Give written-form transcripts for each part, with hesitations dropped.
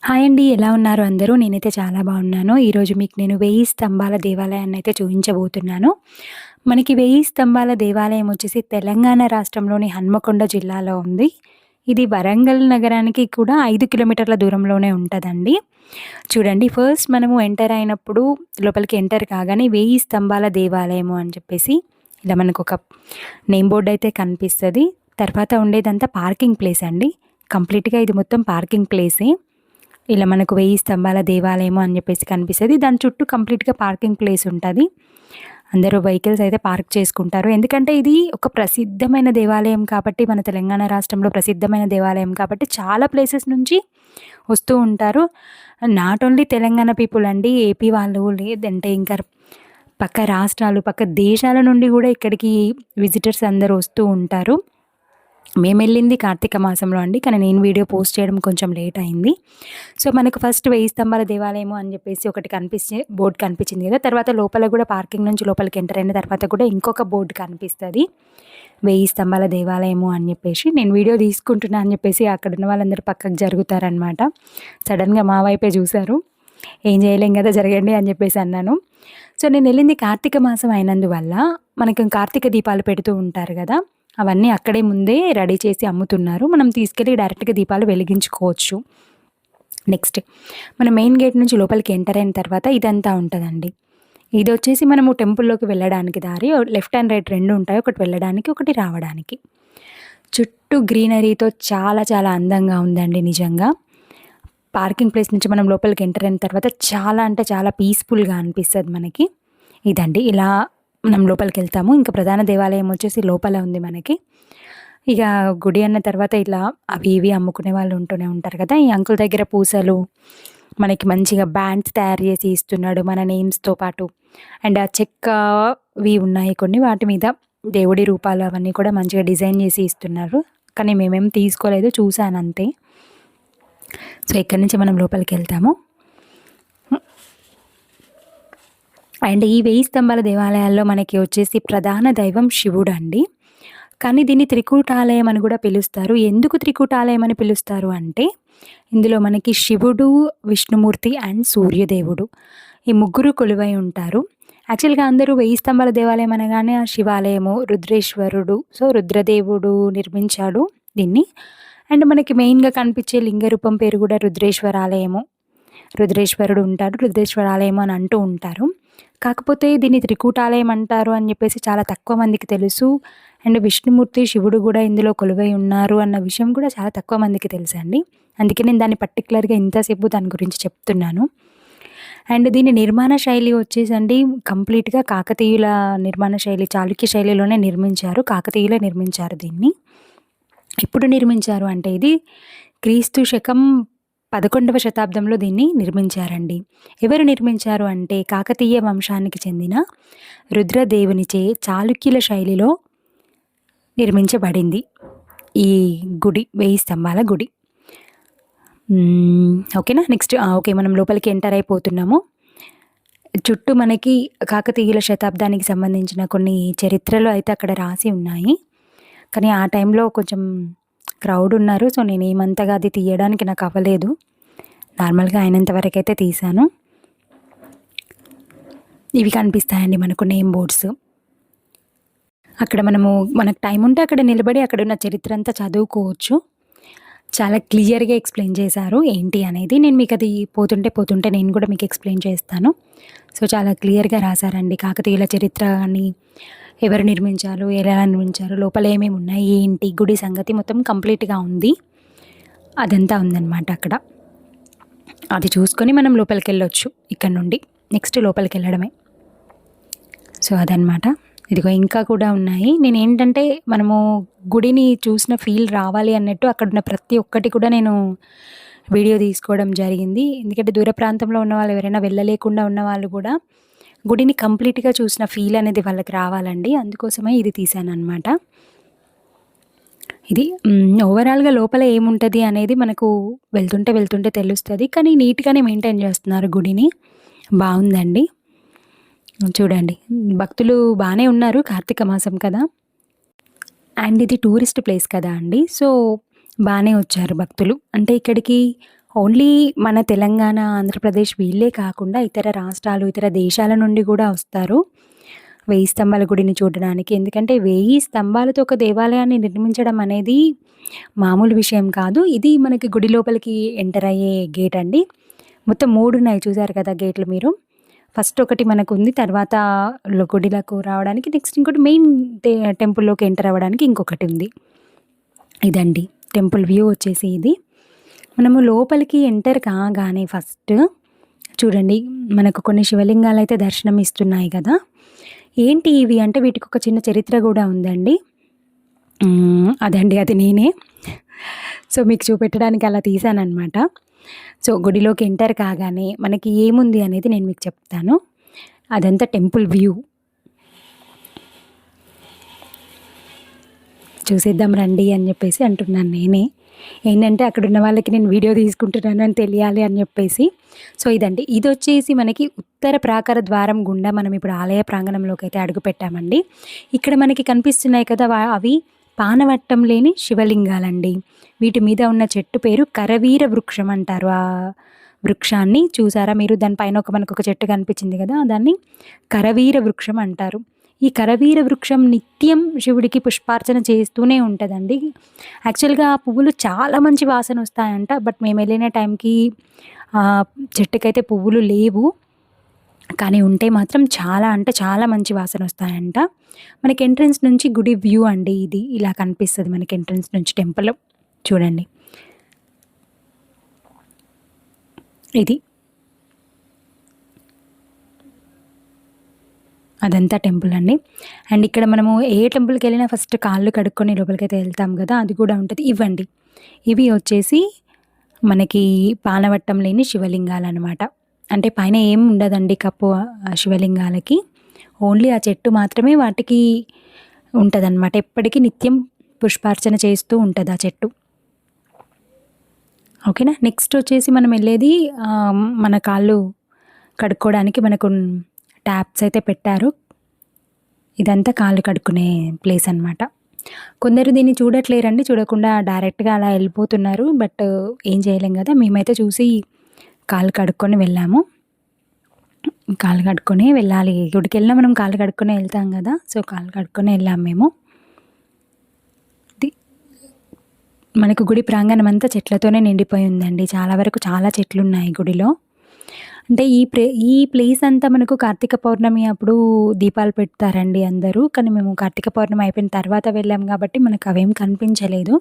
Hi అండి. ఎలా ఉన్నారు అందరూ? నేనైతే చాలా బాగున్నాను. ఈరోజు మీకు నేను 1000 స్తంభాల దేవాలయాన్నయితే చూయించబోతున్నాను. మనకి 1000 స్తంభాల దేవాలయం వచ్చేసి తెలంగాణ రాష్ట్రంలోని హన్మకొండ జిల్లాలో ఉంది. ఇది వరంగల్ నగరానికి కూడా 5 కిలోమీటర్ల దూరంలోనే ఉంటదండి. చూడండి, ఫస్ట్ మనము ఎంటర్ అయినప్పుడు లోపలికి ఎంటర్ కాగానే 1000 స్తంభాల దేవాలయము అని చెప్పేసి ఇలా మనకొక నేమ్ బోర్డ్ అయితే కనిపిస్తది. తర్వాత ఉండేదంతా పార్కింగ్ ప్లేస్ అండి. కంప్లీట్‌గా ఇది మొత్తం పార్కింగ్ ప్లేసే. ఇలా మనకు 1000 స్తంభాల దేవాలయము అని చెప్పేసి కనిపిస్తది. దాని చుట్టూ కంప్లీట్‌గా పార్కింగ్ ప్లేస్ ఉంటది. అందరూ వెహికల్స్ అయితే పార్క్ చేసుకుంటారు. ఎందుకంటే ఇది ఒక ప్రసిద్ధమైన దేవాలయం కాబట్టి, మన తెలంగాణ రాష్ట్రంలో ప్రసిద్ధమైన దేవాలయం కాబట్టి చాలా ప్లేసెస్ నుంచి వస్తూ ఉంటారు. నాట్ ఓన్లీ తెలంగాణ పీపుల్ అండి. ఏపీ వాళ్ళు లేదంటే ఇంకా పక్క రాష్ట్రాలు, పక్క దేశాల నుండి గూడా ఇక్కడికి విజిటర్స్ అందరూ వస్తూ ఉంటారు. మేమెళ్ళింది కార్తీక మాసంలో అండి. కానీ నేను వీడియో పోస్ట్ చేయడం కొంచెం లేట్ అయింది. సో, మనకు ఫస్ట్ 1000 స్తంభాల దేవాలయము అని జెప్పేసి ఒకటి బోర్డ్ కనిపించింది గదా! తర్వాత లోపల గూడా పార్కింగ్ నుంచి లోపలికి ఎంటర్ అయిన తర్వాత కూడా ఇంకొక బోర్డ్ కనిపిస్తది. 1000 స్తంభాల దేవాలయము అని జెప్పేసి. నేను వీడియో తీసుకుంటున్నా అని జెప్పేసి అక్కడున్న వాళ్ళందరూ పక్కకు జరుగుతారనమాట. సడెన్‌గా మా వైపే జూసారు. ఏం జేయలేం గదా! జరగండి అని జెప్పేసి అన్నాను. సో, నేనెళ్ళింది కార్తీక మాసం అయినందువల్ల మనకు కార్తీక దీపాలు పెడుతూ ఉంటారు గదా! అవన్నీ అక్కడే ముందే రెడీ చేసి అమ్ముతున్నారు. మనం తీసుకెళ్ళి డైరెక్ట్‌గా దీపాలు వెలిగించుకోవచ్చు. నెక్స్ట్ మనం మెయిన్ గేట్ నుంచి లోపలికి ఎంటర్ అయిన తర్వాత ఇదంతా ఉంటదండి. ఇదొచ్చేసి మనము టెంపుల్‌లోకి వెళ్ళడానికి దారి. లెఫ్ట్ అండ్ రైట్ 2 ఉంటాయి. ఒకటి వెళ్ళడానికి, ఒకటి రావడానికి. చుట్టూ గ్రీనరీతో చాలా చాలా అందంగా ఉందండి నిజంగా. పార్కింగ్ ప్లేస్ నుంచి మనం లోపలికి ఎంటర్ అయిన తర్వాత చాలా అంటే చాలా పీస్‌ఫుల్‌గా అనిపిస్తది మనకి. ఇదండి. ఇలా మనం లోపలికెళ్తాము. ఇంకా ప్రధాన దేవాలయం వచ్చేసి లోపల ఉంది మనకి. ఇక గుడి అన్న తర్వాత ఇలా అవి ఇవి అమ్ముకునే వాళ్ళు ఉంటూనే ఉంటారు కదా! ఈ అంకుల్ దగ్గర పూసలు, మనకి మంచిగా బ్యాండ్స్ తయారు చేసి ఇస్తున్నాడు మన నేమ్స్‌తో పాటు. అండ్ ఆ చెక్కవి ఉన్నాయి కొన్ని. వాటి మీద దేవుడి రూపాలు అవన్నీ కూడా మంచిగా డిజైన్ చేసి ఇస్తున్నారు. కానీ మేమేం తీసుకోలేదు, చూసానంతే. సో, ఇక్కడి నుంచి మనం లోపలికెళ్తాము. అండ్ ఈ 1000 స్తంభాల దేవాలయాల్లో మనకి వచ్చేసి ప్రధాన దైవం శివుడండి. కానీ దీన్ని త్రికూటాలయం అని కూడా పిలుస్తారు. ఎందుకు త్రికూటాలయం అని పిలుస్తారు అంటే, ఇందులో మనకి శివుడు, విష్ణుమూర్తి అండ్ సూర్యదేవుడు ఈ ముగ్గురు కొలువై ఉంటారు. యాక్చువల్‌గా అందరూ 1000 స్తంభాల దేవాలయం అనగానే ఆ శివాలయము, రుద్రేశ్వరుడు, సో రుద్రదేవుడు నిర్మించాడు దీన్ని. అండ్ మనకి మెయిన్‌గా కనిపించే లింగ రూపం పేరు కూడా రుద్రేశ్వరాలయము. రుద్రేశ్వరుడు ఉంటాడు. రుద్రేశ్వరాలయం అని అంటూ ఉంటారు. కాకపోతే దీన్ని త్రికూటాలయం అంటారు అని చెప్పేసి చాలా తక్కువ మందికి తెలుసు. అండ్ విష్ణుమూర్తి, శివుడు గూడా ఇందులో కొలువై ఉన్నారు అన్న విషయం కూడా చాలా తక్కువ మందికి తెలుసండి. అందుకే నేను దాన్ని పర్టిక్యులర్‌గా ఇంతసేపు దాని గురించి చెప్తున్నాను. అండ్ దీని నిర్మాణ శైలి వచ్చేసండి కంప్లీట్‌గా కాకతీయుల నిర్మాణ శైలి, చాళుక్య శైలిలోనే నిర్మించారు. కాకతీయులే నిర్మించారు దీన్ని. ఎప్పుడు నిర్మించారు అంటే ఇది క్రీస్తు శకం 11వ శతాబ్దంలో దీన్ని నిర్మించారండి. ఎవరు నిర్మించారు అంటే కాకతీయ వంశానికి చెందిన రుద్రదేవునిచే చాళుక్యుల శైలిలో నిర్మించబడింది ఈ గుడి. 1000 స్తంభాల గుడి. ఓకేనా? Next okay. మనం లోపలికి ఎంటర్ అయిపోతున్నాము. చుట్టూ మనకి కాకతీయుల శతాబ్దానికి సంబంధించిన కొన్ని చరిత్రలు అయితే అక్కడ రాసి ఉన్నాయి. కానీ ఆ టైంలో కొంచెం క్రౌడ్ ఉన్నారు. సో, నేనేమంతగా అది తీయడానికి నాకు అవ్వలేదు. నార్మల్‌గా అయినంత వరకైతే తీశాను. ఇవి కనిపిస్తాయండి మనకు నేమ్ బోర్డ్స్. అక్కడ మనకు టైం ఉంటే అక్కడ నిలబడి అక్కడున్న చరిత్ర అంతా చదువుకోవచ్చు. చాలా క్లియర్‌గా ఎక్స్‌ప్లెయిన్ చేశారు ఏంటి అనేది. నేను మీకు అది పోతుంటే నేను కూడా మీకు ఎక్స్‌ప్లెయిన్ చేస్తాను. సో, చాలా క్లియర్‌గా రాశారండి. కాకతీయుల చరిత్ర అని, ఎవరు నిర్మించారు, ఎలా నిర్మించారు, లోపల ఏమేమి ఉన్నాయి, ఏంటి, గుడి సంగతి మొత్తం కంప్లీట్‌గా ఉంది. అదంతా ఉందన్నమాట అక్కడ. అది చూసుకొని మనం లోపలికెళ్ళొచ్చు ఇక్కడ నుండి. నెక్స్ట్ లోపలికెళ్ళడమే. సో, అదనమాట. ఇదిగో ఇంకా కూడా ఉన్నాయి. నేనేంటంటే మనము గుడిని చూసిన ఫీల్ రావాలి అన్నట్టు అక్కడున్న ప్రతి ఒక్కటి కూడా నేను వీడియో తీసుకోవడం జరిగింది. ఎందుకంటే దూర ప్రాంతంలో ఉన్నవాళ్ళు, ఎవరైనా వెళ్ళలేకుండా ఉన్నవాళ్ళు కూడా గుడిని కంప్లీట్‌గా చూసిన ఫీల్ అనేది వాళ్ళకి రావాలండి. అందుకోసమే ఇది తీశాననమాట. ఇది ఓవరాల్‌గా లోపల ఏముంటది అనేది మనకు వెళ్తుంటే తెలుస్తది. కానీ నీట్‌గానే మెయింటైన్ చేస్తున్నారు గుడిని. బావుందండి. చూడండి, భక్తులు బానే ఉన్నారు. కార్తీక మాసం కదా! అండ్ ఇది టూరిస్ట్ ప్లేస్ కదా అండి. సో, బానే వచ్చారు భక్తులు. అంటే ఇక్కడికి ఓన్లీ మన తెలంగాణ, ఆంధ్రప్రదేశ్ వీళ్ళే కాకుండా ఇతర రాష్ట్రాలు, ఇతర దేశాల నుండి గూడా వస్తారు 1000 స్తంభాల గుడిని చూడడానికి. ఎందుకంటే 1000 స్తంభాలతో ఒక దేవాలయాన్ని నిర్మించడం అనేది మామూలు విషయం కాదు. ఇది మనకి గుడి లోపలికి ఎంటర్ అయ్యే గేట్ అండి. మొత్తం 3 ఉన్నాయి చూసారు కదా గేట్లు మీరు. ఫస్ట్ ఒకటి మనకుంది. తర్వాత గుడిలకు రావడానికి నెక్స్ట్ ఇంకోటి మెయిన్ టెంపుల్‌లోకి ఎంటర్ అవ్వడానికి ఇంకొకటి ఉంది. ఇదండి టెంపుల్ వ్యూ వచ్చేసి ఇది. మనము లోపలికి ఎంటర్ కాగానే ఫస్ట్ చూడండి మనకు కొన్ని శివలింగాలైతే దర్శనం ఇస్తున్నాయి కదా! ఏంటి ఇవి అంటే వీటికి ఒక చిన్న చరిత్ర గూడా ఉందండి. అదండి అది నేనే. సో, మీకు చూపెట్టడానికి అలా తీశాననమాట. సో, గుడిలోకి ఎంటర్ కాగానే మనకి ఏముంది అనేది నేను మీకు చెప్తాను. అదంతా టెంపుల్ వ్యూ. చూసేద్దాం రండి అని చెప్పేసి అంటున్నాను నేనే. ఏంటంటే అక్కడున్న వాళ్ళకి నేను వీడియో తీసుకుంటున్నాను అని తెలియాలి అని చెప్పేసి. సో, ఇదండి. ఇదొచ్చేసి మనకి ఉత్తర ప్రాకార ద్వారం గుండా మనం ఇప్పుడు ఆలయ ప్రాంగణంలోకైతే అడుగుపెట్టామండి. ఇక్కడ మనకి కనిపిస్తున్నాయి కదా! అవి పానవట్టం లేని శివలింగాలండి. వీటి మీద ఉన్న చెట్టు పేరు కరవీర వృక్షం అంటారు. ఆ వృక్షాన్ని చూసారా మీరు? దాని పైన మనకొక చెట్టు కనిపించింది కదా! దాన్ని కరవీర వృక్షం అంటారు. ఈ కరవీర వృక్షం నిత్యం శివుడికి పుష్పార్చన చేస్తూనే ఉంటదండి. యాక్చువల్‌గా ఆ పువ్వులు చాలా మంచి వాసనొస్తాయంట. బట్ మేమెళ్ళిన టైంకి చెట్టుకైతే పువ్వులు లేవు. కానీ ఉంటే మాత్రం చాలా అంటే చాలా మంచి వాసనొస్తాయంట. మనకి ఎంట్రన్స్ నుంచి గుడి వ్యూ అండి ఇది. ఇలా కనిపిస్తది మనకి ఎంట్రన్స్ నుంచి టెంపుల్. చూడండి. ఇది. అదంతా టెంపుల్ అండి. అండ్ ఇక్కడ మనము ఏ టెంపుల్‌కెళ్ళినా ఫస్ట్ కాళ్ళు కడుక్కొని లోపలికైతే వెళ్తాం గదా! అది కూడా ఉంటది. ఇవ్వండి. ఇవి వచ్చేసి మనకి పానవట్టం లేని శివలింగాలనమాట. అంటే పైన ఏం ఉండదండి కప్పు శివలింగాలకి. ఓన్లీ ఆ చెట్టు మాత్రమే వాటికి ఉంటదనమాట. ఎప్పటికి నిత్యం పుష్పార్చన చేస్తూ ఉంటది ఆ చెట్టు. ఓకేనా? నెక్స్ట్ వచ్చేసి మనం ఎళ్ళేది మన కాళ్ళు కడుక్కోవడానికి మనకు ట్యాప్స్ అయితే పెట్టారు. ఇదంతా కాళ్ళు కడుక్కునే ప్లేస్ అనమాట. కొందరు దీన్ని చూడట్లేరండి. చూడకుండా డైరెక్ట్‌గా అలా ఎళ్ళిపోతున్నారు. బట్ ఏం చేయలేం గదా! మేమైతే చూసి కాళ్ళు కడుక్కొని వెళ్ళాము. కాళ్ళు కడుక్కొనే వెళ్ళాలి. గుడికెళ్ళినా మనం కాళ్ళు కడుక్కొనే ఎళ్తాం గదా! సో, కాళ్ళు కడుక్కొనే ఎళ్ళాం మేము. ది మనకు గుడి ప్రాంగణం అంతా చెట్లతోనే నిండిపోయి ఉందండి. చాలా వరకు చాలా చెట్లున్నాయి గుడిలో. అంటే ఈ ప్లేస్ అంతా మనకు కార్తీక పౌర్ణమి అప్పుడు దీపాలు పెడతారండి అందరూ. కానీ మేము కార్తీక పౌర్ణమి అయిపోయిన తర్వాత వెళ్ళాం గాబట్టి మనకు అవేం కనిపించలేదు.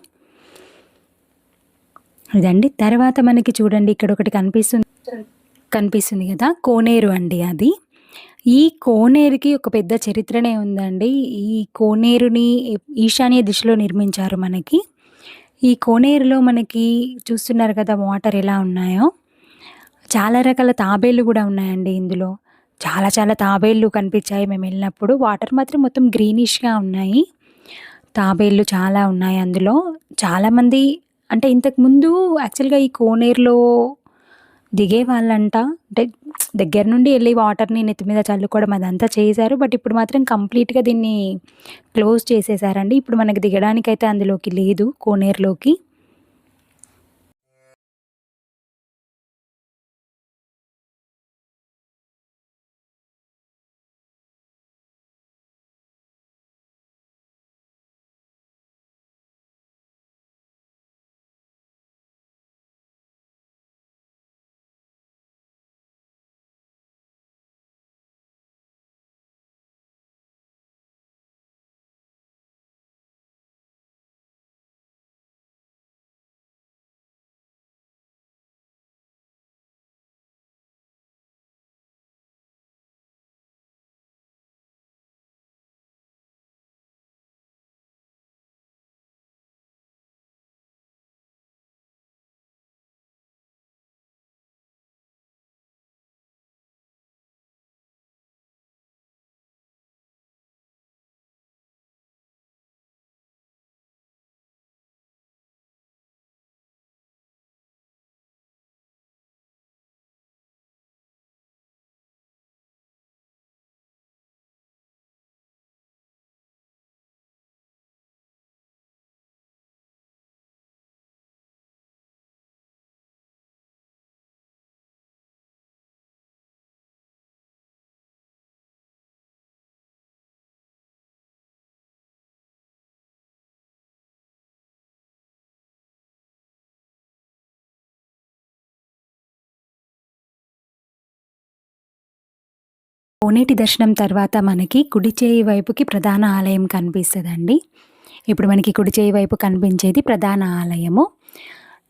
ఇదండి. తర్వాత మనకి చూడండి ఇక్కడొకటి కనిపిస్తుంది గదా! కోనేరు అండి అది. ఈ కోనేరుకి ఒక పెద్ద చరిత్రనే ఉందండి. ఈ కోనేరుని ఈశాన్య దిశలో నిర్మించారు మనకి. ఈ కోనేరులో మనకి చూస్తున్నారు కదా! వాటర్ ఎలా ఉన్నాయో. చాలా రకాల తాబేళ్లు గూడా ఉన్నాయండి ఇందులో. చాలా చాలా తాబేళ్లు కనిపించాయి మేమెళ్ళినప్పుడు. వాటర్ మాత్రం మొత్తం గ్రీనిష్‌గా ఉన్నాయి. తాబేళ్లు చాలా ఉన్నాయి అందులో. చాలామంది అంటే ఇంతకుముందు యాక్చువల్‌గా ఈ కోనేరులో దిగేవాళ్ళంట. అంటే దగ్గర నుండి ఎళ్లి వాటర్‌ని నెత్తి మీద చల్లుకోవడం అదంతా చేశారు. బట్ ఇప్పుడు మాత్రం కంప్లీట్‌గా దీన్ని క్లోజ్ చేసేసారండి. ఇప్పుడు మనకి దిగడానికైతే అందులోకి లేదు కోనేరులోకి. కోనేటి దర్శనం తర్వాత మనకి కుడి చేయి వైపుకి ప్రధాన ఆలయం కనిపిస్తదండి. ఇప్పుడు మనకి కుడి చేయి వైపు కనిపించేది ప్రధాన ఆలయము.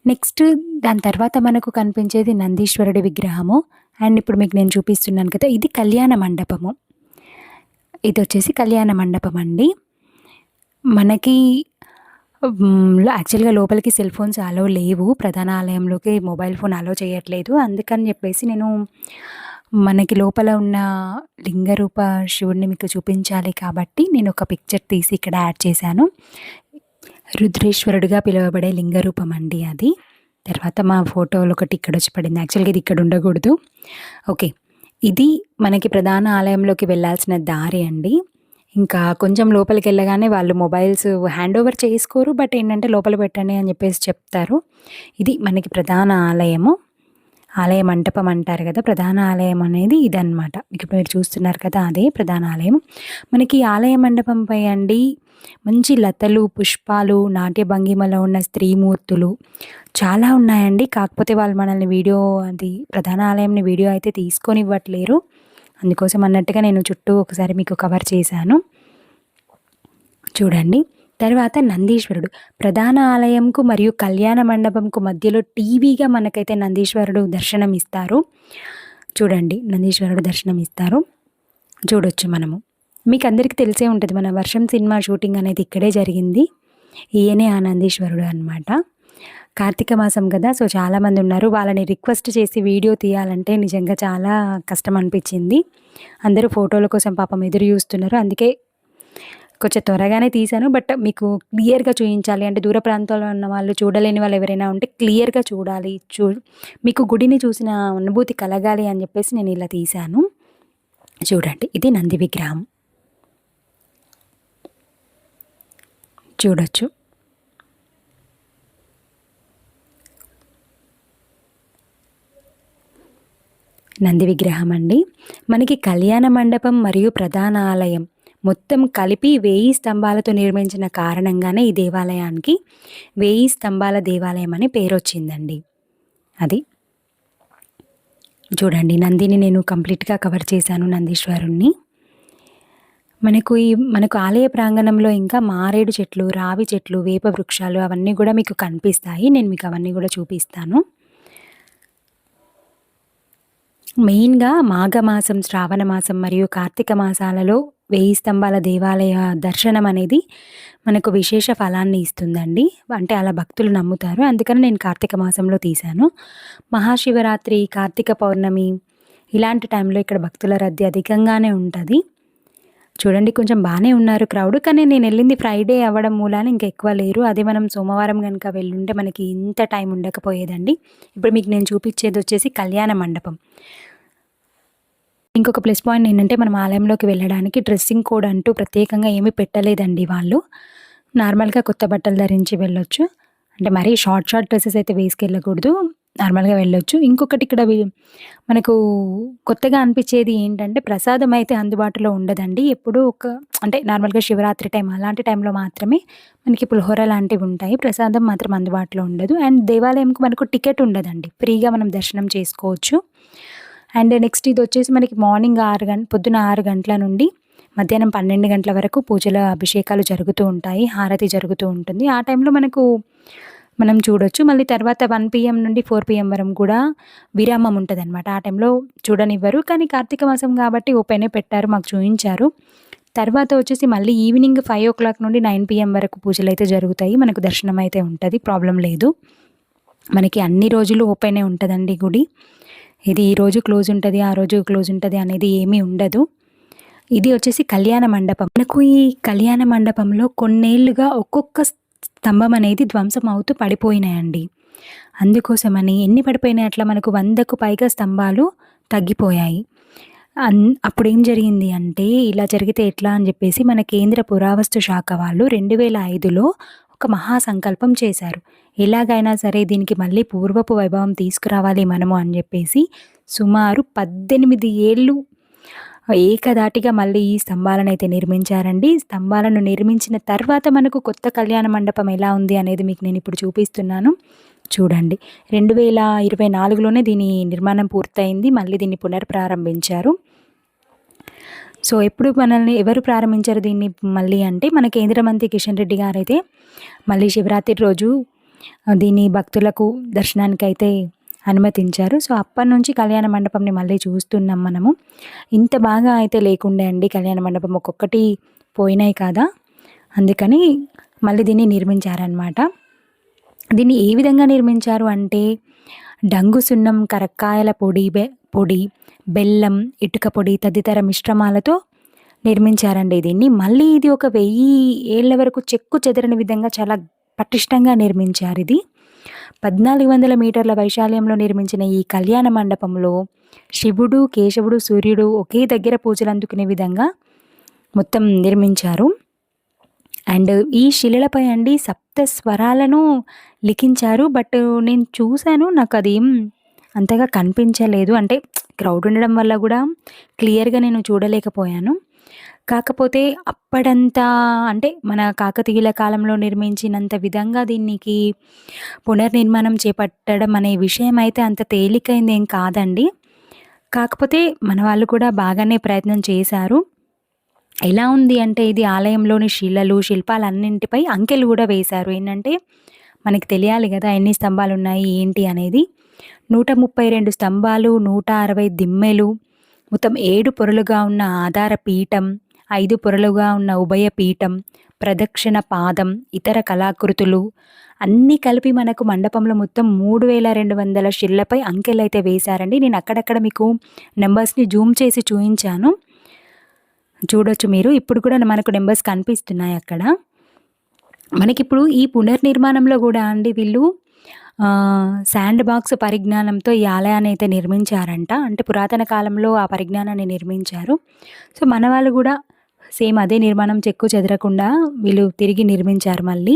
నెక్స్ట్ దాని తర్వాత మనకు కనిపించేది నందీశ్వరుడి విగ్రహము. అండ్ ఇప్పుడు మీకు నేను చూపిస్తున్నాను కదా, ఇది కళ్యాణ మండపము. ఇదొచ్చేసి కళ్యాణ మండపం అండి. మనకి యాక్చువల్‌గా లోపలికి సెల్ ఫోన్స్ అలో లేవు. ప్రధాన ఆలయంలోకి మొబైల్ ఫోన్ అలో చేయట్లేదు. అందుకని చెప్పేసి నేను మనకి లోపల ఉన్న లింగరూప శివుడిని మీకు చూపించాలి కాబట్టి నేను ఒక పిక్చర్ తీసి ఇక్కడ యాడ్ చేశాను. రుద్రేశ్వరుడిగా పిలువబడే లింగరూపం అండి అది. తర్వాత మా ఫోటోలు ఒకటి ఇక్కడొచ్చి పడింది. యాక్చువల్‌గా ఇది ఇక్కడ ఉండకూడదు. ఓకే. ఇది మనకి ప్రధాన ఆలయంలోకి వెళ్ళాల్సిన దారి అండి. ఇంకా కొంచెం లోపలికెళ్ళగానే వాళ్ళు మొబైల్స్ హ్యాండ్ ఓవర్ చేసుకోరు. బట్ ఏంటంటే లోపల పెట్టండి అని చెప్పేసి చెప్తారు. ఇది మనకి ప్రధాన ఆలయము. ఆలయ మంటపం అంటారు కదా, ప్రధాన ఆలయం అనేది ఇదనమాట. మీకు ఇప్పుడు మీరు చూస్తున్నారు కదా, అదే ప్రధాన ఆలయం. మనకి ఆలయ మండపంపై అండి మంచి లతలు, పుష్పాలు, నాట్య భంగిమలో ఉన్న స్త్రీమూర్తులు చాలా ఉన్నాయండి. కాకపోతే వాళ్ళు మనల్ని వీడియో అది ప్రధాన ఆలయంని వీడియో అయితే తీసుకొనివ్వట్లేరు. అందుకోసం అన్నట్టుగా నేను చుట్టూ ఒకసారి మీకు కవర్ చేశాను చూడండి. తర్వాత నందీశ్వరుడు ప్రధాన ఆలయంకు మరియు కళ్యాణ మండపంకు మధ్యలో టీవీగా మనకైతే నందీశ్వరుడు దర్శనం ఇస్తారు. చూడండి, నందీశ్వరుడు దర్శనం ఇస్తారు, చూడొచ్చు మనము. మీకు అందరికీ తెలిసే ఉంటుంది, మన వర్షం సినిమా షూటింగ్ అనేది ఇక్కడే జరిగింది. ఈయనే ఆ నందీశ్వరుడు అనమాట. కార్తీక మాసం కదా, సో చాలామంది ఉన్నారు. వాళ్ళని రిక్వెస్ట్ చేసి వీడియో తీయాలంటే నిజంగా చాలా కష్టం అనిపించింది. అందరూ ఫోటోల కోసం పాపం ఎదురు చూస్తున్నారు. అందుకే కొంచెం త్వరగానే తీశాను. బట్ మీకు క్లియర్గా చూపించాలి అంటే దూర ప్రాంతాల్లో ఉన్న వాళ్ళు, చూడలేని వాళ్ళు ఎవరైనా ఉంటే క్లియర్గా చూడాలి, మీకు గుడిని చూసిన అనుభూతి కలగాలి అని చెప్పేసి నేను ఇలా తీశాను. చూడండి, ఇది నంది విగ్రహం చూడొచ్చు. నంది విగ్రహం అండి. మనకి కళ్యాణ మండపం మరియు ప్రధాన ఆలయం మొత్తం కలిపి 1000 స్తంభాలతో నిర్మించిన కారణంగానే ఈ దేవాలయానికి 1000 స్తంభాల దేవాలయం అని పేరు వచ్చిందండి. అది చూడండి, నందిని నేను కంప్లీట్గా కవర్ చేశాను, నందీశ్వరుణ్ణి. మనకు ఆలయ ప్రాంగణంలో ఇంకా మారేడు చెట్లు, రావి చెట్లు, వేప వృక్షాలు అవన్నీ కూడా మీకు కనిపిస్తాయి. నేను మీకు అవన్నీ కూడా చూపిస్తాను. మెయిన్‌గా మాఘమాసం, శ్రావణ మాసం మరియు కార్తీక మాసాలలో 1000 స్తంభాల దేవాలయ దర్శనం అనేది మనకు విశేష ఫలాన్ని ఇస్తుందండి. అంటే అలా భక్తులు నమ్ముతారు. అందుకని నేను కార్తీక మాసంలో తీశాను. మహాశివరాత్రి, కార్తీక పౌర్ణమి ఇలాంటి టైంలో ఇక్కడ భక్తుల రద్దీ అధికంగానే ఉంటుంది. చూడండి, కొంచెం బాగానే ఉన్నారు క్రౌడ్. కానీ నేను వెళ్ళింది ఫ్రైడే అవ్వడం మూలాన ఇంకా ఎక్కువ లేరు. అదే మనం సోమవారం కనుక వెళ్ళుంటే మనకి ఇంత టైం ఉండకపోయేదండి. ఇప్పుడు మీకు నేను చూపించేది వచ్చేసి కళ్యాణ మండపం. ఇంకొక ప్లస్ పాయింట్ ఏంటంటే, మనం ఆలయంలోకి వెళ్ళడానికి డ్రెస్సింగ్ కోడ్ అంటూ ప్రత్యేకంగా ఏమీ పెట్టలేదండి వాళ్ళు. నార్మల్గా కొత్త బట్టలు ధరించి వెళ్ళొచ్చు. అంటే మరీ షార్ట్ డ్రెస్సెస్ అయితే వేసుకెళ్ళకూడదు, నార్మల్గా వెళ్ళొచ్చు. ఇంకొకటి ఇక్కడ మనకు కొత్తగా అనిపించేది ఏంటంటే, ప్రసాదం అయితే అందుబాటులో ఉండదండి. ఎప్పుడూ అంటే నార్మల్గా శివరాత్రి టైం అలాంటి టైంలో మాత్రమే మనకి పులిహోర లాంటివి ఉంటాయి. ప్రసాదం మాత్రం అందుబాటులో ఉండదు. అండ్ దేవాలయంకు మనకు టికెట్ ఉండదండి, ఫ్రీగా మనం దర్శనం చేసుకోవచ్చు. అండ్ నెక్స్ట్ ఇది వచ్చేసి మనకి మార్నింగ్ పొద్దున 6 గంటల నుండి మధ్యాహ్నం 12 గంటల వరకు పూజల అభిషేకాలు జరుగుతూ ఉంటాయి, హారతి జరుగుతూ ఉంటుంది. ఆ టైంలో మనం చూడొచ్చు. మళ్ళీ తర్వాత 1 PM నుండి 4 PM వరకు కూడా విరామం ఉంటుందన్నమాట. ఆ టైంలో చూడనివ్వరు. కానీ కార్తీక మాసం కాబట్టి ఓపెనే పెట్టారు, మాకు చూపించారు. తర్వాత వచ్చేసి మళ్ళీ ఈవినింగ్ 5 o'clock నుండి 9 PM వరకు పూజలు అయితే జరుగుతాయి. మనకు దర్శనం అయితే ఉంటుంది, ప్రాబ్లం లేదు. మనకి అన్ని రోజులు ఓపెనే ఉంటుందండి గుడి. ఇది ఈ రోజు క్లోజ్ ఉంటుంది, ఆ రోజు క్లోజ్ ఉంటుంది అనేది ఏమీ ఉండదు. ఇది వచ్చేసి కళ్యాణ మండపం. మనకు ఈ కళ్యాణ మండపంలో కొన్నేళ్లుగా ఒక్కొక్క స్తంభం అనేది ధ్వంసం అవుతూ పడిపోయినాయండి. అందుకోసమని ఎన్ని పడిపోయినాయి, అట్లా మనకు 100కు పైగా స్తంభాలు తగ్గిపోయాయి. అప్పుడు ఏం జరిగింది అంటే, ఇలా జరిగితే ఎట్లా అని చెప్పేసి మన కేంద్ర పురావస్తు శాఖ వాళ్ళు 2005లో ఒక మహాసంకల్పం చేశారు. ఎలాగైనా సరే దీనికి మళ్ళీ పూర్వపు వైభవం తీసుకురావాలి మనము అని చెప్పేసి సుమారు 18 ఏళ్ళు ఏకధాటిగా మళ్ళీ ఈ స్తంభాలను అయితే నిర్మించారండి. స్తంభాలను నిర్మించిన తర్వాత మనకు కొత్త కళ్యాణ మండపం ఎలా ఉంది అనేది మీకు నేను ఇప్పుడు చూపిస్తున్నాను. చూడండి, 2024లోనే దీని నిర్మాణం పూర్తయింది. మళ్ళీ దీన్ని పునర్ప్రారంభించారు. సో, ఎప్పుడు మనల్ని ఎవరు ప్రారంభించారు దీన్ని మళ్ళీ అంటే, మన కేంద్ర మంత్రి కిషన్ రెడ్డి గారైతే మళ్ళీ శివరాత్రి రోజు దీన్ని భక్తులకు దర్శనానికైతే అనుమతించారు. సో, అప్పటినుంచి కళ్యాణ మండపంని మళ్ళీ చూస్తున్నాం మనము. ఇంత బాగా అయితే లేకుండే అండి కళ్యాణ మండపం. ఒక్కొక్కటి పోయినాయి కదా! అందుకని మళ్ళీ దీన్ని నిర్మించారనమాట. దీన్ని ఏ విధంగా నిర్మించారు అంటే, డంగు సున్నం, కరక్కాయల పొడి, బెల్లం, ఇటుక పొడి తదితర మిశ్రమాలతో నిర్మించారండి దీన్ని. మళ్ళీ ఇది ఒక 1000 ఏళ్ల వరకు చెక్కు చెదరని విధంగా చాలా పటిష్టంగా నిర్మించారిది. 1400 మీటర్ల వైశాల్యంలో నిర్మించిన ఈ కళ్యాణ మండపంలో శివుడు, కేశవుడు, సూర్యుడు ఒకే దగ్గర పూజలందుకునే విధంగా మొత్తం నిర్మించారు. అండ్ ఈ శిలలపై అండి సప్త స్వరాలను లిఖించారు. బట్ నేను చూసాను, నాకదేం అంతగా కనిపించలేదు. అంటే క్రౌడ్ ఉండడం వల్ల గూడా క్లియర్‌గా నేను చూడలేకపోయాను. కాకపోతే అప్పడంతా అంటే మన కాకతీయుల కాలంలో నిర్మించినంత విధంగా దీనికి పునర్నిర్మాణం చేపట్టడం అనే విషయం అయితే అంత తేలికైందేం కాదండి. కాకపోతే మన వాళ్ళు కూడా బాగానే ప్రయత్నం చేశారు. ఎలా ఉంది అంటే ఇది ఆలయంలోని శిల్పాలన్నింటిపై అంకెలు గూడా వేశారు. ఏంటంటే మనకి తెలియాలి గదా! ఎన్ని స్తంభాలున్నాయి ఏంటి అనేది. 132 స్తంభాలు, 160 దిమ్మెలు, మొత్తం 7 పొరలుగా ఉన్న ఆధార పీఠం, 5 పొరలుగా ఉన్న ఉభయ పీఠం, ప్రదక్షిణ పాదం, ఇతర కళాకృతులు అన్నీ కలిపి మనకు మండపంలో మొత్తం 3200 శిలలపై అంకెలైతే వేశారండి. నేను అక్కడక్కడ మీకు నంబర్స్‌ని జూమ్ చేసి చూయించాను. చూడొచ్చు మీరు. ఇప్పుడు కూడా మనకు నంబర్స్ కనిపిస్తున్నాయి అక్కడ. మనకిప్పుడు ఈ పునర్నిర్మాణంలో గూడా అండి వీళ్ళు శాండ్ బాక్స్ పరిజ్ఞానంతో ఈ ఆలయాన్ని అయితే నిర్మించారంట. అంటే పురాతన కాలంలో ఆ పరిజ్ఞానాన్ని నిర్మించారు. సో, మన వాళ్ళు గూడా సేమ్ అదే నిర్మాణం చెక్కు చెదరకుండా వీళ్ళు తిరిగి నిర్మించారు మళ్ళీ.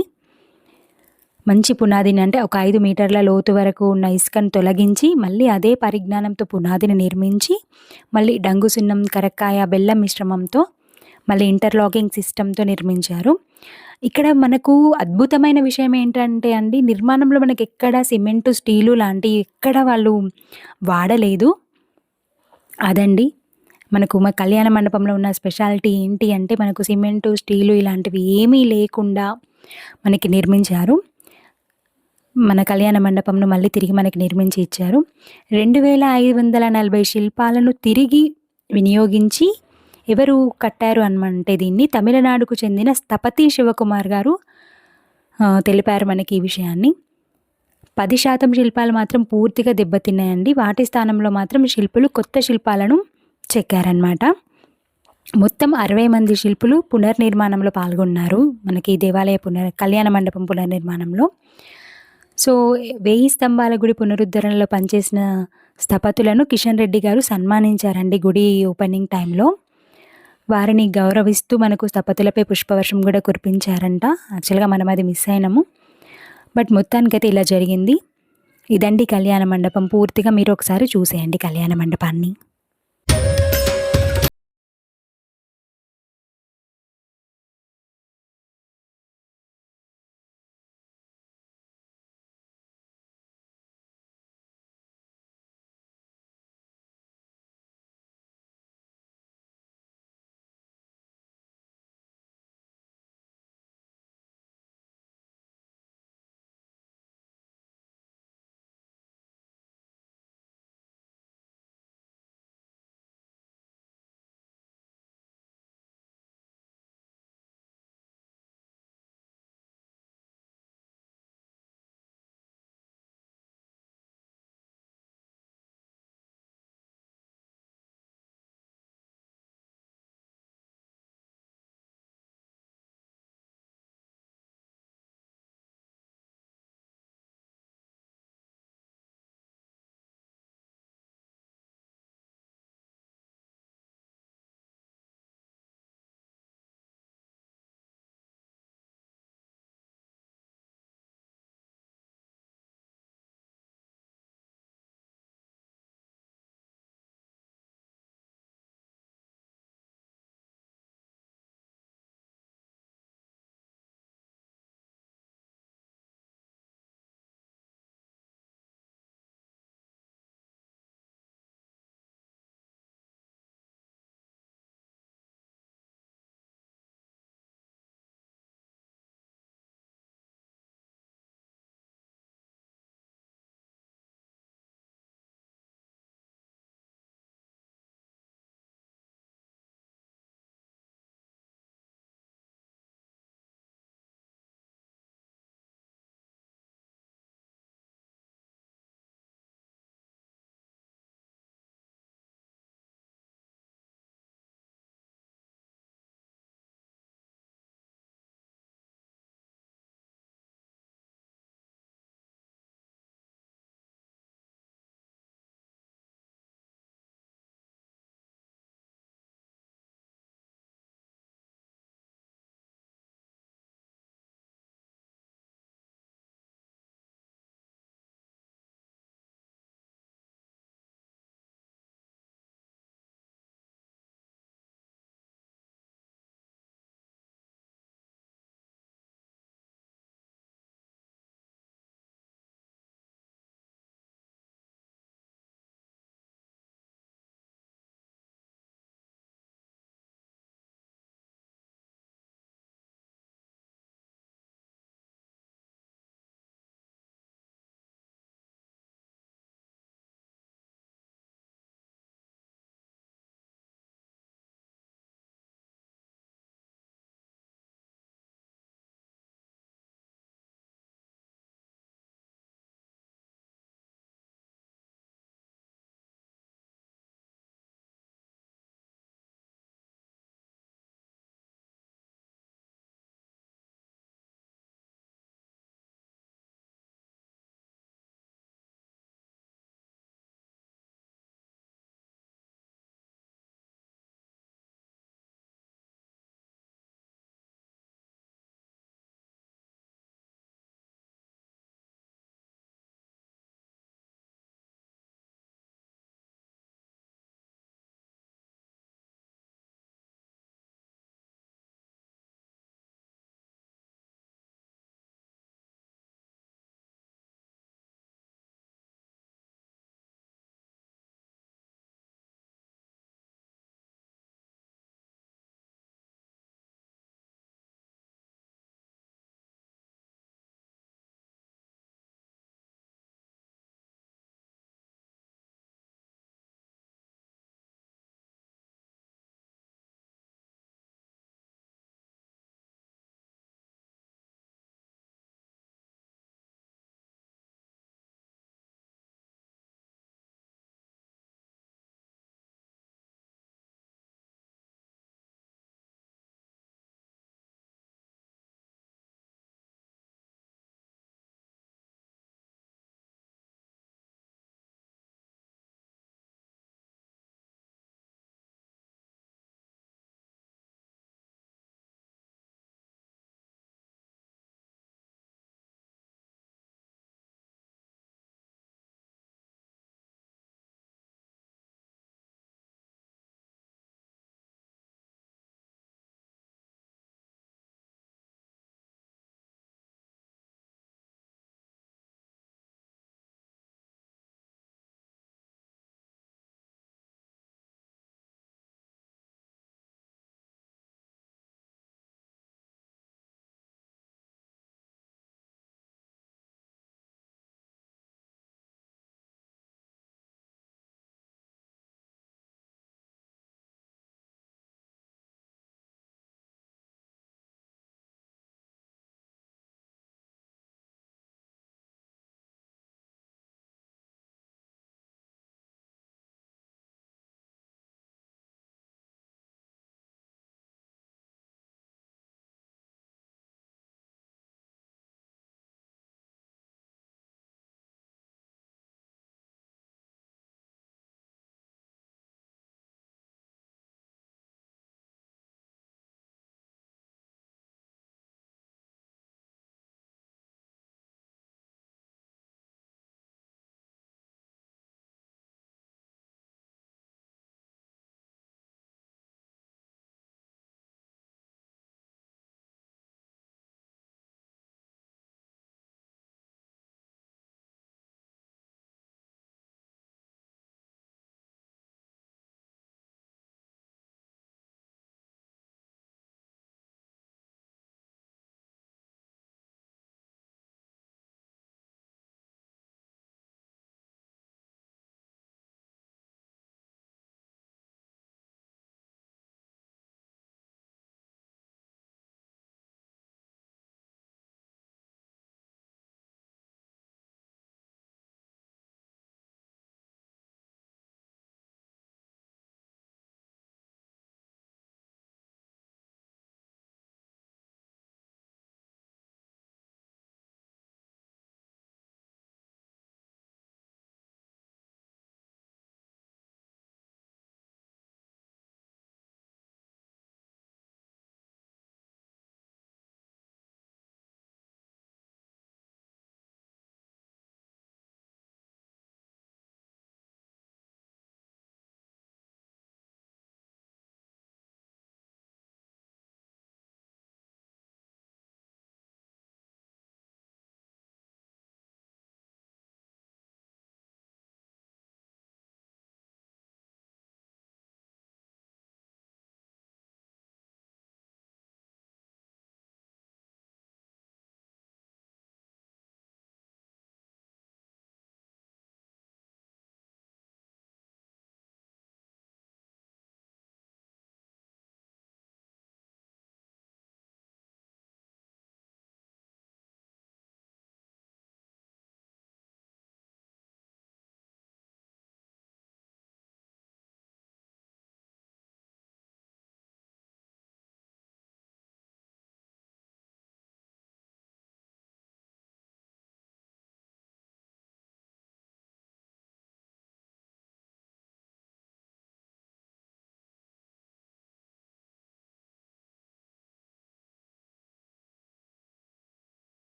మంచి పునాదిని అంటే ఒక 5 మీటర్ల లోతు వరకు ఉన్న ఇసుకను తొలగించి మళ్ళీ అదే పరిజ్ఞానంతో పునాదిని నిర్మించి మళ్ళీ డంగు సున్నం, కరక్కాయ, బెల్లం మిశ్రమంతో మళ్ళీ ఇంటర్లాకింగ్ సిస్టమ్‌తో నిర్మించారు. ఇక్కడ మనకు అద్భుతమైన విషయం ఏంటంటే అండి, నిర్మాణంలో మనకెక్కడ సిమెంటు, స్టీలు లాంటియి ఎక్కడ వాళ్ళు వాడలేదు. అదండి మనకు కళ్యాణ మండపంలో ఉన్న స్పెషాలిటీ ఏంటి అంటే, మనకు సిమెంటు, స్టీలు ఇలాంటివి ఏమీ లేకుండా మనకి నిర్మించారు. మన కళ్యాణ మండపంను మళ్ళీ తిరిగి మనకి నిర్మించి ఇచ్చారు. 2540 శిల్పాలను తిరిగి వినియోగించి ఎవరు కట్టారు అనమంటే దీన్ని తమిళనాడుకు చెందిన స్థపతి శివకుమార్ గారు తెలిపారు మనకి ఈ విషయాన్ని. 10% శిల్పాలు మాత్రం పూర్తిగా దెబ్బతిన్నాయండి. వాటి స్థానంలో మాత్రం శిల్పులు కొత్త శిల్పాలను చెక్కారనమాట. మొత్తం 60 మంది శిల్పులు పునర్నిర్మాణంలో పాల్గొన్నారు మనకి ఈ దేవాలయ కళ్యాణ మండపం పునర్నిర్మాణంలో. సో, 1000 స్తంభాల గుడి పునరుద్ధరణలో పనిచేసిన స్థపతులను కిషన్ రెడ్డి గారు సన్మానించారండి గుడి ఓపెనింగ్ టైంలో. వారిని గౌరవిస్తూ మనకు స్థపతులపై పుష్పవర్షం కూడా కురిపించారంట. యాక్చువల్‌గా మనం అది మిస్ అయినాము. బట్ మొత్తానికైతే ఇలా జరిగింది. ఇదండి కళ్యాణ మండపం. పూర్తిగా మీరు ఒకసారి చూసేయండి కళ్యాణ మండపాన్ని.